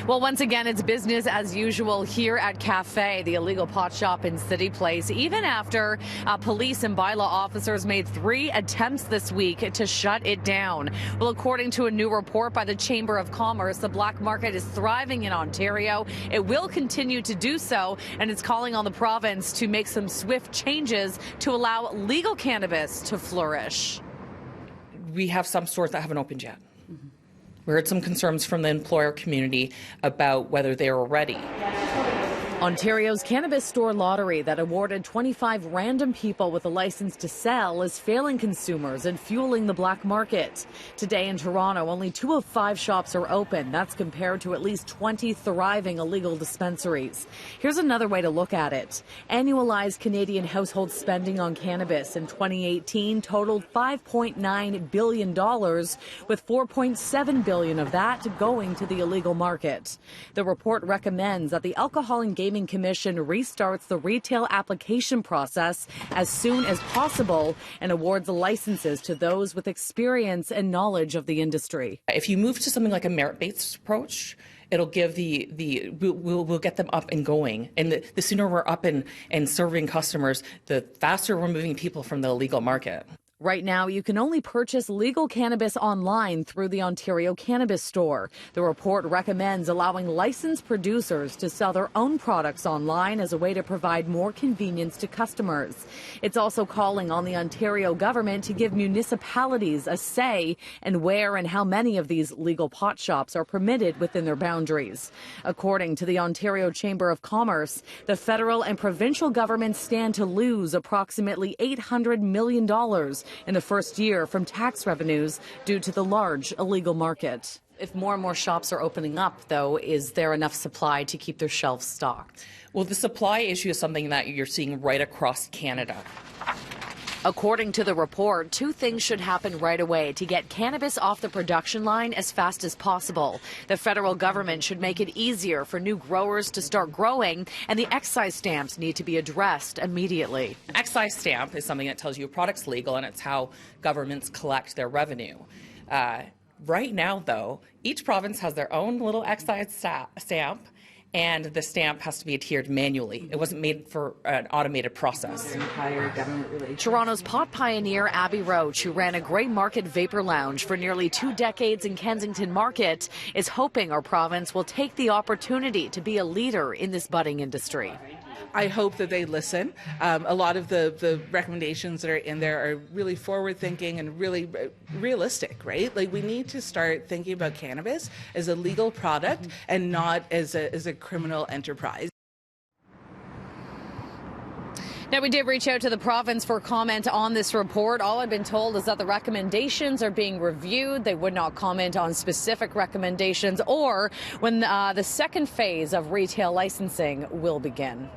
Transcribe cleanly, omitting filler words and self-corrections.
Well, once again, it's business as usual here at Cafe, the illegal pot shop in City Place, even after police and bylaw officers made 3 attempts this week to shut it down. Well, according to a new report by the Chamber of Commerce, the black market is thriving in Ontario. It will continue to do so, and it's calling on the province to make some swift changes to allow legal cannabis to flourish. We have some stores that haven't opened yet. We heard some concerns from the employer community about whether they were ready. Ontario's cannabis store lottery that awarded 25 random people with a license to sell is failing consumers and fueling the black market. Today in Toronto, only 2 of 5 shops are open. That's compared to at least 20 thriving illegal dispensaries. Here's another way to look at it. Annualized Canadian household spending on cannabis in 2018 totaled $5.9 billion, with $4.7 billion of that going to the illegal market. The report recommends that the Alcohol and Gaming Commission restarts the retail application process as soon as possible and awards licenses to those with experience and knowledge of the industry. If you move to something like a merit-based approach, it'll give we'll get them up and going. And the sooner we're up and serving customers, the faster we're moving people from the illegal market. Right now, you can only purchase legal cannabis online through the Ontario Cannabis Store. The report recommends allowing licensed producers to sell their own products online as a way to provide more convenience to customers. It's also calling on the Ontario government to give municipalities a say in where and how many of these legal pot shops are permitted within their boundaries. According to the Ontario Chamber of Commerce, the federal and provincial governments stand to lose approximately $800 million in the first year from tax revenues due to the large illegal market. If more and more shops are opening up, though, is there enough supply to keep their shelves stocked? Well, the supply issue is something that you're seeing right across Canada. According to the report, 2 things should happen right away to get cannabis off the production line as fast as possible. The federal government should make it easier for new growers to start growing, and the excise stamps need to be addressed immediately. Excise stamp is something that tells you a product's legal, and it's how governments collect their revenue. Right now, though, each province has their own little excise stamp, and the stamp has to be adhered manually. It wasn't made for an automated process. Toronto's pot pioneer Abby Roach, who ran a grey market vapor lounge for nearly 2 decades in Kensington Market, is hoping our province will take the opportunity to be a leader in this budding industry. I hope that they listen. A lot of the recommendations that are in there are really forward-thinking and really realistic, right? Like, we need to start thinking about cannabis as a legal product and not as a criminal enterprise. Now, we did reach out to the province for comment on this report. All I've been told is that the recommendations are being reviewed. They would not comment on specific recommendations or when the second phase of retail licensing will begin.